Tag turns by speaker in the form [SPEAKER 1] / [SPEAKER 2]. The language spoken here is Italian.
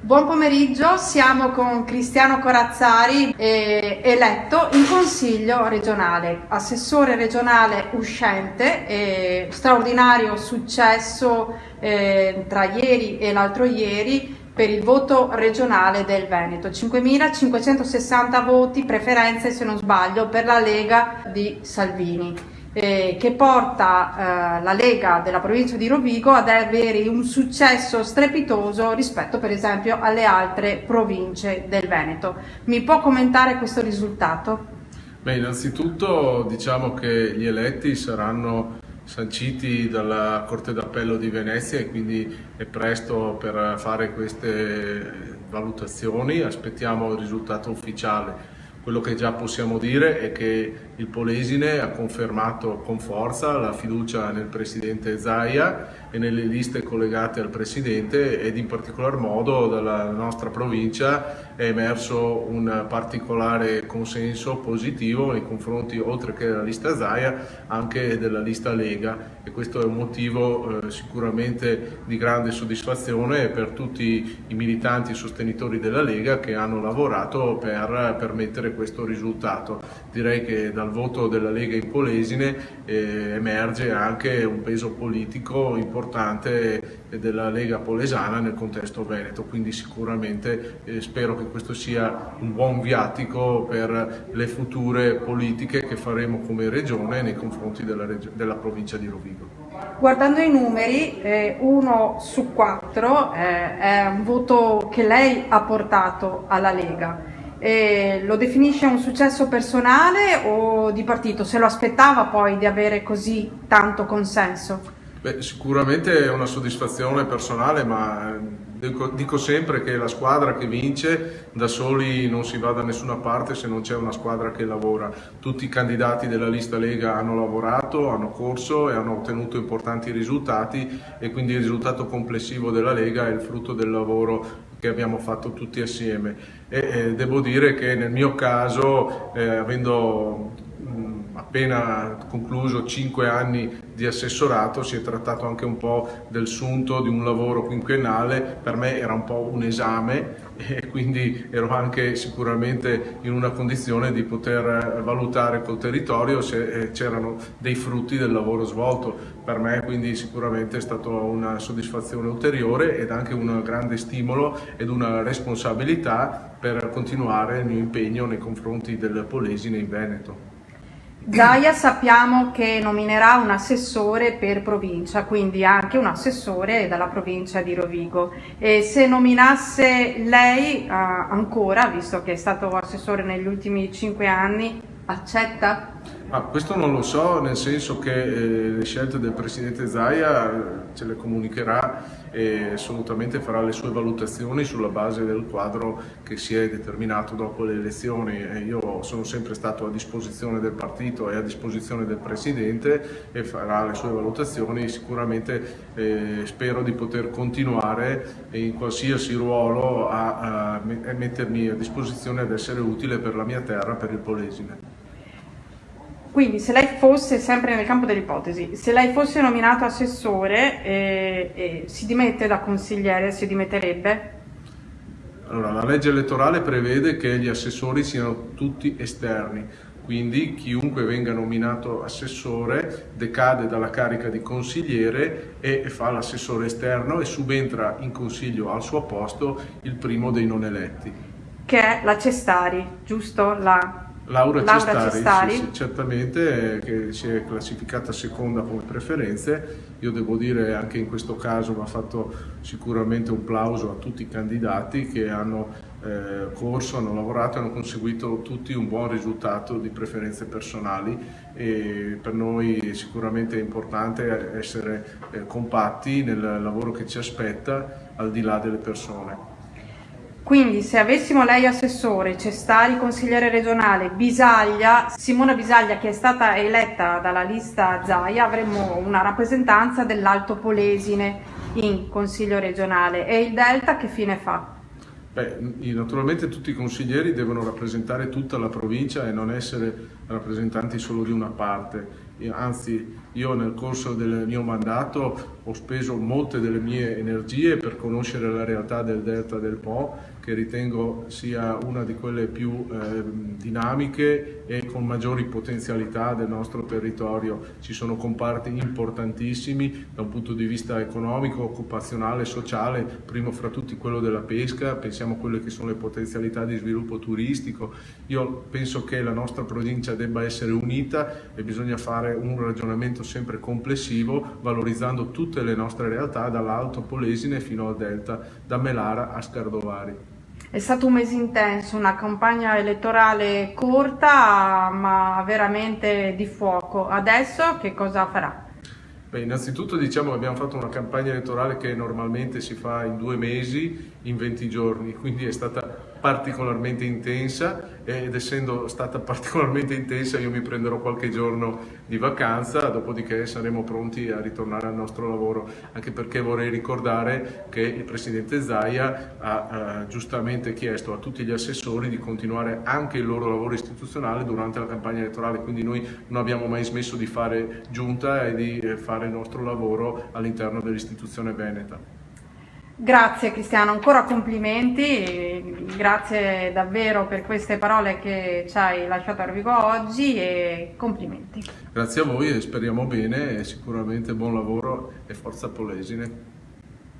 [SPEAKER 1] Buon pomeriggio, siamo con Cristiano Corazzari, eletto in Consiglio regionale, assessore regionale uscente, straordinario successo tra ieri e l'altro ieri per il voto regionale del Veneto, 5.560 voti, preferenze se non sbaglio, per la Lega di Salvini. Che porta la Lega della provincia di Rovigo ad avere un successo strepitoso rispetto per esempio alle altre province del Veneto. Mi può commentare questo risultato?
[SPEAKER 2] Beh, innanzitutto diciamo che gli eletti saranno sanciti dalla Corte d'Appello di Venezia e quindi è presto per fare queste valutazioni, aspettiamo il risultato ufficiale. Quello che già possiamo dire è che il Polesine ha confermato con forza la fiducia nel Presidente Zaia e nelle liste collegate al Presidente, ed in particolar modo dalla nostra provincia è emerso un particolare consenso positivo nei confronti, oltre che della lista Zaia, anche della lista Lega, e questo è un motivo sicuramente di grande soddisfazione per tutti i militanti e sostenitori della Lega che hanno lavorato per permettere questo risultato. Direi che dal voto della Lega in Polesine emerge anche un peso politico importante della Lega polesana nel contesto veneto, quindi sicuramente spero che questo sia un buon viatico per le future politiche che faremo come regione nei confronti della provincia di Rovigo.
[SPEAKER 1] Guardando i numeri, 1 su 4 è un voto che lei ha portato alla Lega. Lo definisce un successo personale o di partito? Se lo aspettava poi di avere così tanto consenso?
[SPEAKER 2] Beh, sicuramente è una soddisfazione personale, ma dico sempre che la squadra che vince da soli non si va da nessuna parte se non c'è una squadra che lavora. Tutti i candidati della lista Lega hanno lavorato, hanno corso e hanno ottenuto importanti risultati, e quindi il risultato complessivo della Lega è il frutto del lavoro che abbiamo fatto tutti assieme. Devo dire che nel mio caso, avendo appena concluso 5 anni di assessorato, si è trattato anche un po' del sunto di un lavoro quinquennale. Per me era un po' un esame e quindi ero anche sicuramente in una condizione di poter valutare col territorio se c'erano dei frutti del lavoro svolto. Per me quindi sicuramente è stata una soddisfazione ulteriore ed anche un grande stimolo ed una responsabilità per continuare il mio impegno nei confronti del Polesine in Veneto.
[SPEAKER 1] Zaia sappiamo che nominerà un assessore per provincia, quindi anche un assessore dalla provincia di Rovigo. E se nominasse lei ancora, visto che è stato assessore negli ultimi 5 anni, accetta?
[SPEAKER 2] Questo non lo so, nel senso che le scelte del Presidente Zaia ce le comunicherà e assolutamente farà le sue valutazioni sulla base del quadro che si è determinato dopo le elezioni. Io sono sempre stato a disposizione del partito e a disposizione del Presidente e farà le sue valutazioni. Sicuramente spero di poter continuare in qualsiasi ruolo a mettermi a disposizione ad essere utile per la mia terra, per il Polesine.
[SPEAKER 1] Quindi se lei fosse, sempre nel campo dell'ipotesi, se lei fosse nominato assessore si dimette da consigliere, si dimetterebbe?
[SPEAKER 2] Allora, la legge elettorale prevede che gli assessori siano tutti esterni, quindi chiunque venga nominato assessore decade dalla carica di consigliere e fa l'assessore esterno e subentra in consiglio al suo posto il primo dei non eletti.
[SPEAKER 1] Che è la Cestari, giusto?
[SPEAKER 2] Laura Cestari. Sì, certamente, che si è classificata seconda come preferenze. Io devo dire anche in questo caso va fatto sicuramente un plauso a tutti i candidati che hanno corso, hanno lavorato e hanno conseguito tutti un buon risultato di preferenze personali, e per noi sicuramente è importante essere compatti nel lavoro che ci aspetta al di là delle persone.
[SPEAKER 1] Quindi se avessimo lei assessore, Cestari consigliere regionale, Simona Bisaglia che è stata eletta dalla lista Zaia, avremmo una rappresentanza dell'Alto Polesine in consiglio regionale. E il Delta che fine fa?
[SPEAKER 2] Beh, naturalmente tutti i consiglieri devono rappresentare tutta la provincia e non essere rappresentanti solo di una parte. Anzi, io nel corso del mio mandato ho speso molte delle mie energie per conoscere la realtà del Delta del Po, che ritengo sia una di quelle più dinamiche e con maggiori potenzialità del nostro territorio. Ci sono comparti importantissimi da un punto di vista economico, occupazionale, sociale, primo fra tutti quello della pesca. Pensiamo a quelle che sono le potenzialità di sviluppo turistico. Io penso che la nostra provincia debba essere unita e bisogna fare un ragionamento sempre complessivo, valorizzando tutte le nostre realtà, dall'Alto Polesine fino al Delta, da Melara a Scardovari.
[SPEAKER 1] È stato un mese intenso, una campagna elettorale corta ma veramente di fuoco. Adesso che cosa farà?
[SPEAKER 2] Beh, innanzitutto diciamo che abbiamo fatto una campagna elettorale che normalmente si fa in 2 mesi, in 20 giorni, quindi è stata particolarmente intensa, ed essendo stata particolarmente intensa io mi prenderò qualche giorno di vacanza, dopodiché saremo pronti a ritornare al nostro lavoro, anche perché vorrei ricordare che il Presidente Zaia ha giustamente chiesto a tutti gli assessori di continuare anche il loro lavoro istituzionale durante la campagna elettorale, quindi noi non abbiamo mai smesso di fare giunta e di fare il nostro lavoro all'interno dell'istituzione veneta.
[SPEAKER 1] Grazie Cristiano, ancora complimenti, grazie davvero per queste parole che ci hai lasciato a Rovigo oggi e complimenti.
[SPEAKER 2] Grazie a voi e speriamo bene e sicuramente buon lavoro e forza Polesine.